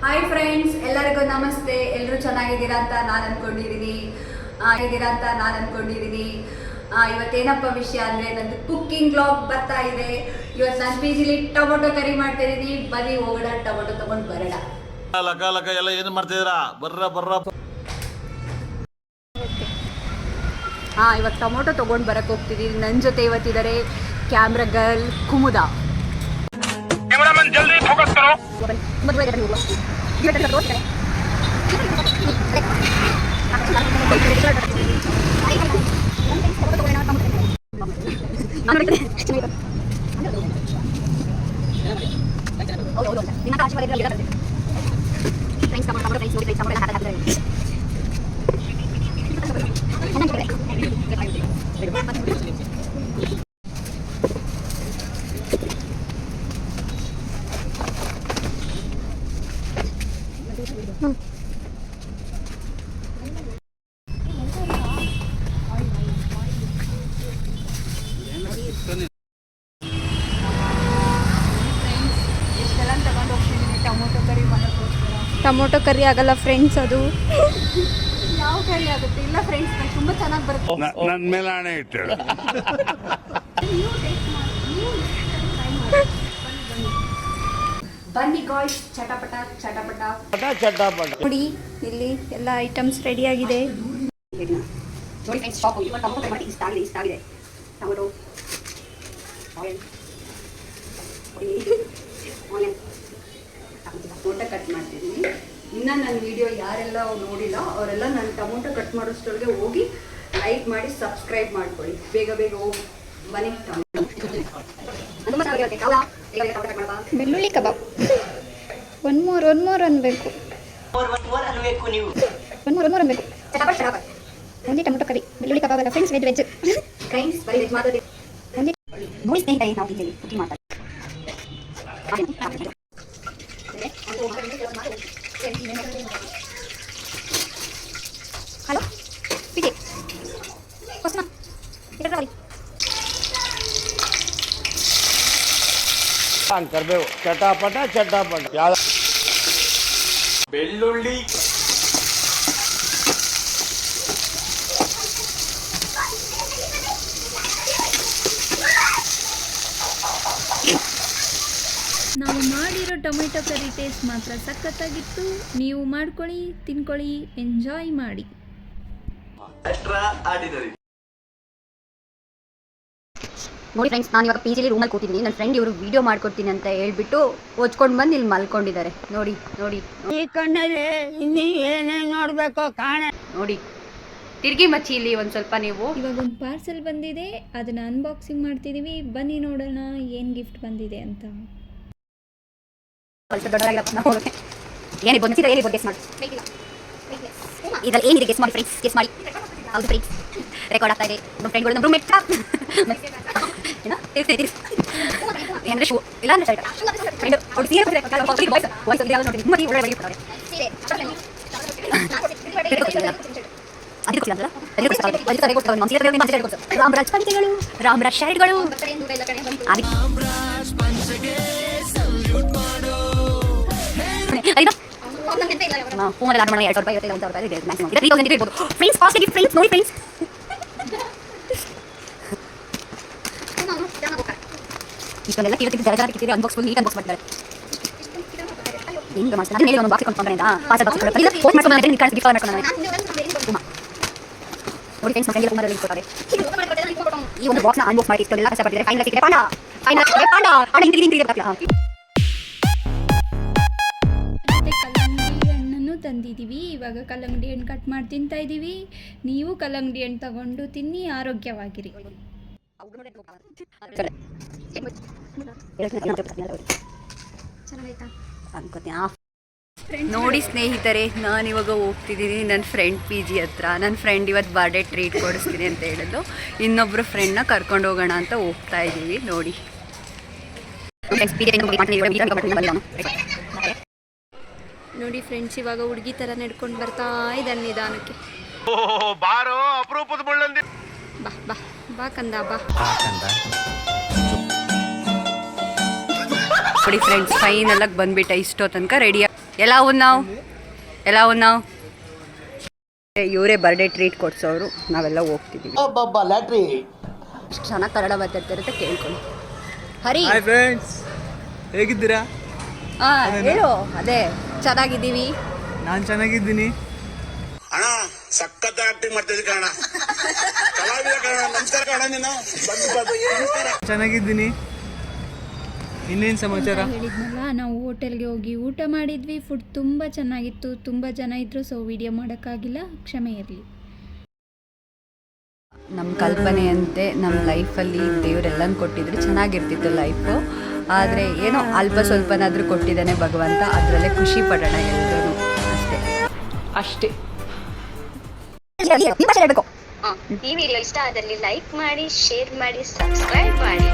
Hi friends, ಎಲ್ಲರಿಗೂ ನಮಸ್ತೆ. ಎಲ್ಲರೂ ಚೆನ್ನಾಗಿದ್ದೀರಾ ಅಂತ ನಾನು ಅಂದ್ಕೊಂಡಿದ್ದೀನಿ. ಇವತ್ತೇನಪ್ಪ ವಿಷಯ ಅಂದರೆ ನಂದು ಕುಕ್ಕಿಂಗ್ ವ್ಲಾಗ್ ಬರ್ತಾ ಇದೆ. ಇವತ್ತು ನಾನು ಪಿ ಜಿಲಿ ಟೊಮೊಟೊ ಕರಿ ಮಾಡ್ತಾ ಇದ್ದೀನಿ. ಬನ್ನಿ ಹೋಗೋಣ, ಟೊಮೊಟೊ ತೊಗೊಂಡು ಬರೋಣ. ಎಲ್ಲ ಏನು ಮಾಡ್ತಿದ್ದೀರಾ? ಬರ್ರ ಇವಾಗ ಟೊಮೊಟೊ ತೊಗೊಂಡು ಬರಕ್ಕೆ ಹೋಗ್ತಿದ್ದೀನಿ. ನನ್ನ ಜೊತೆ ಇವತ್ತಿದ್ದಾರೆ ಕ್ಯಾಮ್ರಾ ಗರ್ಲ್ ಕುಮುದ. जल्दी फोकस करो। ಟೊಮೊಟೊ ಕರಿ ಆಗಲ್ಲ ಫ್ರೆಂಡ್ಸ್, ಅದು ಯಾವ ಕರಿ ಆಗುತ್ತೆ? ಇಲ್ಲ ಫ್ರೆಂಡ್ಸ್, ತುಂಬ ಚೆನ್ನಾಗಿ ಬರುತ್ತೆ. ನನ್ನ ಮೇಲೆ ಆಣೆ ಇಟ್ಟಳು. ಬನ್ನಿ ಗಾಯ್ಸ್, ಚಟಪಟ ನೋಡಿ, ಇಲ್ಲಿ ಎಲ್ಲ ಐಟಮ್ಸ್ ರೆಡಿ ಆಗಿದೆ. ನೋಡಿ ಫ್ರೆಂಡ್ಸ್, ಟೊಮೊಟೊ ಕರಿ ಮಾಡಿ ಇಷ್ಟ ಆಗಿದೆ. ಟೊಮೊಟೊ ಆಯಿಲ್ ಟೊಮೊಟೊ ಕಟ್ ಮಾಡ್ತಿದ್ದೀನಿ. ಇನ್ನು ನನ್ನ ವಿಡಿಯೋ ಯಾರೆಲ್ಲ ನೋಡಿಲ್ಲ ಅವರೆಲ್ಲ ನಾನು ಟೊಮೊಟೊ ಕಟ್ ಮಾಡೋಷ್ಟೊಳಗೆ ಹೋಗಿ ಲೈಕ್ ಮಾಡಿ ಸಬ್ಸ್ಕ್ರೈಬ್ ಮಾಡ್ಕೊಳ್ಳಿ. ಬೇಗ ಹೋಗಿ ಬನ್ನಿ. ಬೆಳ್ಳುಳ್ಳಿ ಕಬಾಬ್ ಒನ್ ಮೋರ್ ಅನ್ಬೇಕು. ಒಂದೇ ಟೊಮೊಟೊ ಕರಿ, ಬೆಳ್ಳುಳ್ಳಿ ಕಬಾಬ್ ಅಲ್ಲ ಫ್ರೆಂಡ್ಸ್, ವೆಜ್ ಫ್ರೆಂಡ್ಸ್ ಬರೀ ವೆಜ್ ಮಾತಾಡಿ. ನೋಡಿ ಸ್ನೇಹಿತರೆ, ನಾವು ಇಲ್ಲಿ ಕುಕಿಂಗ್ ಮಾಡ್ತಾರೆ. ಹಲೋ ವಿಜಯ್, ಹೊಸ ಕರ್ಬೇವು ಚಟಾಪಟ ಯಾವ ಬೆಳ್ಳುಳ್ಳಿ ನಾವು ಮಾಡಿರೋ ಟೊಮೆಟೊ ಕರಿ ಟೇಸ್ಟ್ ಮಾತ್ರ ಸಖತ್ತಾಗಿತ್ತು. ನೀವು ಮಾಡ್ಕೊಳ್ಳಿ, ತಿನ್ಕೊಳ್ಳಿ, ಎಂಜಾಯ್ ಮಾಡಿ. ನೋಡಿ ಫ್ರೆಂಡ್ಸ್, ನಾನು ಇವಾಗ ಪಿ ಜಿಲಿ ರೂಮಲ್ಲಿ ಕೂತಿದ್ದೀನಿ. ನನ್ನ ಫ್ರೆಂಡ್ ಇವರು ವಿಡಿಯೋ ಮಾಡ್ಕೊಡ್ತೀನಿ ಅಂತ ಹೇಳ್ಬಿಟ್ಟು ಓದ್ಕೊಂಡು ಬಂದು ಇಲ್ಲಿ ಮಲ್ಕೊಂಡಿದ್ದಾರೆ. ನೋಡಿ ಈ ಕಣ್ಣಲ್ಲಿ ಇನ್ನೀ ಏನೇನು ನೋಡಬೇಕು ಕಾಣ. ನೋಡಿ, ತಿರ್ಗಿ ಮಚ್ಚಿ ಇಲ್ಲಿ ಒಂದು ಸ್ವಲ್ಪ ನೀವು. ಇವಾಗ ಒಂದು ಪಾರ್ಸೆಲ್ ಬಂದಿದೆ, ಅದನ್ನು ಅನ್ಬಾಕ್ಸಿಂಗ್ ಮಾಡ್ತಿದ್ದೀವಿ. ಬನ್ನಿ ನೋಡೋಣ ಏನು ಗಿಫ್ಟ್ ಬಂದಿದೆ ಅಂತ. ಏನಿರ್ಬೋದು ಗೆಸ್ ಮಾಡಿ. ಇದ್ರಲ್ಲಿ ಏನಿದೆ ಗೆಸ್ ಮಾಡಿ ಫ್ರೆಂಡ್ಸ್, ಗೆಸ್ ಮಾಡಿ. ಹೌದು ಫ್ರೆಂಡ್ಸ್, ರೆಕಾರ್ಡ್ ಆಗ್ತಾ ಇದೆ. ನಮ್ಮ ಫ್ರೆಂಡ್ಗಳು ನಮ್ಮ ರೂಮ್ಮೇಟ್ ಏನಂದ್ರೆ ಶೂ ಇಲ್ಲ ಅಂದ್ರೆ ಶರ್ಟ್. ಫ್ರೆಂಡ್ ಅವ್ರು ಸೀರೆ ವಾಯ್ಸ್ ನೋಡಿ ತುಂಬ ಒಳ್ಳೆ ಬರೀತಾರೆ. ರಾಮರಾಜ್ ಪಂಚೆಗಳು, ರಾಮರಾಜ್ ಶರ್ಟ್ಗಳು. ಫೋನಲ್ಲಿ ಆರ್ಡರ್ ಮಾಡಿ 2,000 ರೂಪಾಯಿ, 1,000 ರೂಪಾಯಿ ಮ್ಯಾಕ್ಸಿಮಮ್. 3,000 ಇರ್ಬೋದು ಫ್ರೆಂಡ್ಸ್. Costly gift friends. ನೋಡಿ ಫ್ರೆಂಡ್ಸ್, ಇಷ್ಟೊಂದೆಲ್ಲ ಜರ ಕಿತ್ತಿರಿ ಅನ್ಬಾಕ್ಸ್ ಫುಲ್ ನೀಟ್ ಅನ್ಬಾಕ್ಸ್ ಮಾಡ್ತಾರೆ. ಹಿಂಗೆ ಮಾಡ್ತಾರೆ. ಮೇಲೆ ಒಂದು ಬಾಕ್ಸ್ ಕೊಂಡ್ಕೊಂಡ್ರೆ ಅಂತ ಪಾರ್ಸಲ್ ಬಾಕ್ಸ್ ಪೋಸ್ಟ್ ಮಾಡ್ಕೊಂಡು ಗಿಫ್ಟ್ ಮಾಡ್ಕೊಂಡು ನೋಡಿ ಫ್ರೆಂಡ್ಸ್, ಮಕ್ಕಳಿಗೆ ತುಂಬ ಕೊಡ್ತಾರೆ. ಈ ಒಂದು ಬಾಕ್ಸ್ನ ಅನ್ಬಾಕ್ಸ್ ಮಾಡಿ ಇಷ್ಟೊಂದೆಲ್ಲ ಕಷ್ಟಪಟ್ಟಿದ್ದಾರೆ. ಫೈನಲ್ ಸಿಕ್ಕಿದೆ ಪಾಂಡ ಹಿಂದಿಗೆ ಕಲ್ಲಂಗಡಿ ಹಣ್ಣನ್ನು ತಂದಿದ್ದೀವಿ. ಇವಾಗ ಕಲ್ಲಂಗಡಿ ಹಣ್ಣು ಕಟ್ ಮಾಡಿ ತಿಂತಾ ಇದ್ದೀವಿ. ನೀವು ಕಲ್ಲಂಗಡಿ ಹಣ್ಣು ತಗೊಂಡು ತಿನ್ನಿ, ಆರೋಗ್ಯವಾಗಿರಿ. ನೋಡಿ ಸ್ನೇಹಿತರೆ, ನಾನಿವಾಗ ಹೋಗ್ತಿದ್ದೀನಿ ನನ್ನ ಫ್ರೆಂಡ್ ಪಿ ಜಿ ಹತ್ರ. ನನ್ನ ಫ್ರೆಂಡ್ ಇವತ್ತು ಬರ್ಡೇ ಟ್ರೀಟ್ ಕೊಡಿಸ್ತೀನಿ ಅಂತ ಹೇಳಿದ್ದು. ಇನ್ನೊಬ್ಬರು ಫ್ರೆಂಡ್ನ ಕರ್ಕೊಂಡು ಹೋಗೋಣ ಅಂತ ಹೋಗ್ತಾ ಇದ್ದೀವಿ. ನೋಡಿ ನೋಡಿ ಫ್ರೆಂಡ್ಸ್, ಇವಾಗ ಹುಡುಗಿ ಥರ ನಡ್ಕೊಂಡು ಬರ್ತಾ ಇದ್ದಾನೆ ನಿಧಾನಕ್ಕೆ. ಬಾರೋ ಅಪರೂಪದ ಮುಳ್ಳಂದಿ. ಬಾ ಬಾ ಬಾ ಕಂದ ಬಾ. ನೋಡಿ ಫ್ರೆಂಡ್ಸ್, ಫೈನಲ್ ಆಗಿ ಬಂದ್ಬಿಟ್ಟ. ಇಷ್ಟೋ ತನಕ ರೆಡಿ ಎಲ್ಲ ನಾವು ಇವರೇ ಬರ್ಡೇ ಟ್ರೀಟ್ ಕೊಡ್ಸೋರು, ನಾವೆಲ್ಲ ಹೋಗ್ತಿದ್ದೀವಿ. ಎಷ್ಟು ಚೆನ್ನಾಗಿ ಕನ್ನಡ ಮಾತಾಡ್ತಿರುತ್ತೆ ಕೇಳ್ಕೊಂಡು. ಹರಿ ಹಾಯ್ ಫ್ರೆಂಡ್ಸ್, ಹೇಗಿದ್ದೀರಾ? ಹೇಳು. ಅದೇ ಚೆನ್ನಾಗಿದ್ದೀವಿ. ನಾನು ಚೆನ್ನಾಗಿದ್ದೀನಿ. ಅಣ್ಣ ಸಖತ್ ಆಕ್ಟಿಂಗ್ ಮಾಡ್ತಿದ್ದೆ ಕಣ. ಕಲಾವಿದ ಕಣ. ನಮಸ್ಕಾರ ಕಣ. ನೀನು ಚೆನ್ನಾಗಿದ್ದೀನಿ. ಇನ್ನೇನು ಸಮಾಚಾರ? ಹೇಳಿದ್ನಲ್ಲ, ನಾವು ಹೋಟೆಲ್ಗೆ ಹೋಗಿ ಊಟ ಮಾಡಿದ್ವಿ. ಫುಡ್ ತುಂಬ ಚೆನ್ನಾಗಿತ್ತು, ತುಂಬ ಜನ ಇದ್ದರು, ಸೊ ವಿಡಿಯೋ ಮಾಡೋಕ್ಕಾಗಿಲ್ಲ, ಕ್ಷಮೆ ಇರಲಿ. ನಮ್ಮ ಕಲ್ಪನೆಯಂತೆ ನಮ್ಮ ಲೈಫಲ್ಲಿ ದೇವರೆಲ್ಲನೂ ಕೊಟ್ಟಿದ್ರೆ ಚೆನ್ನಾಗಿರ್ತಿತ್ತು ಲೈಫು. ಆದರೆ ಏನೋ ಅಲ್ಪ ಸ್ವಲ್ಪನಾದರೂ ಕೊಟ್ಟಿದ್ದಾನೆ ಭಗವಂತ, ಅದರಲ್ಲೇ ಖುಷಿ ಪಡೋಣ ಎಲ್ಲರೂ. ಅಷ್ಟೇ. ಹೇಳಬೇಕು. ಈ ವಿಡಿಯೋ ಇಷ್ಟ ಆದಲ್ಲಿ ಲೈಕ್ ಮಾಡಿ, ಶೇರ್ ಮಾಡಿ, ಸಬ್ಸ್ಕ್ರೈಬ್ ಮಾಡಿ.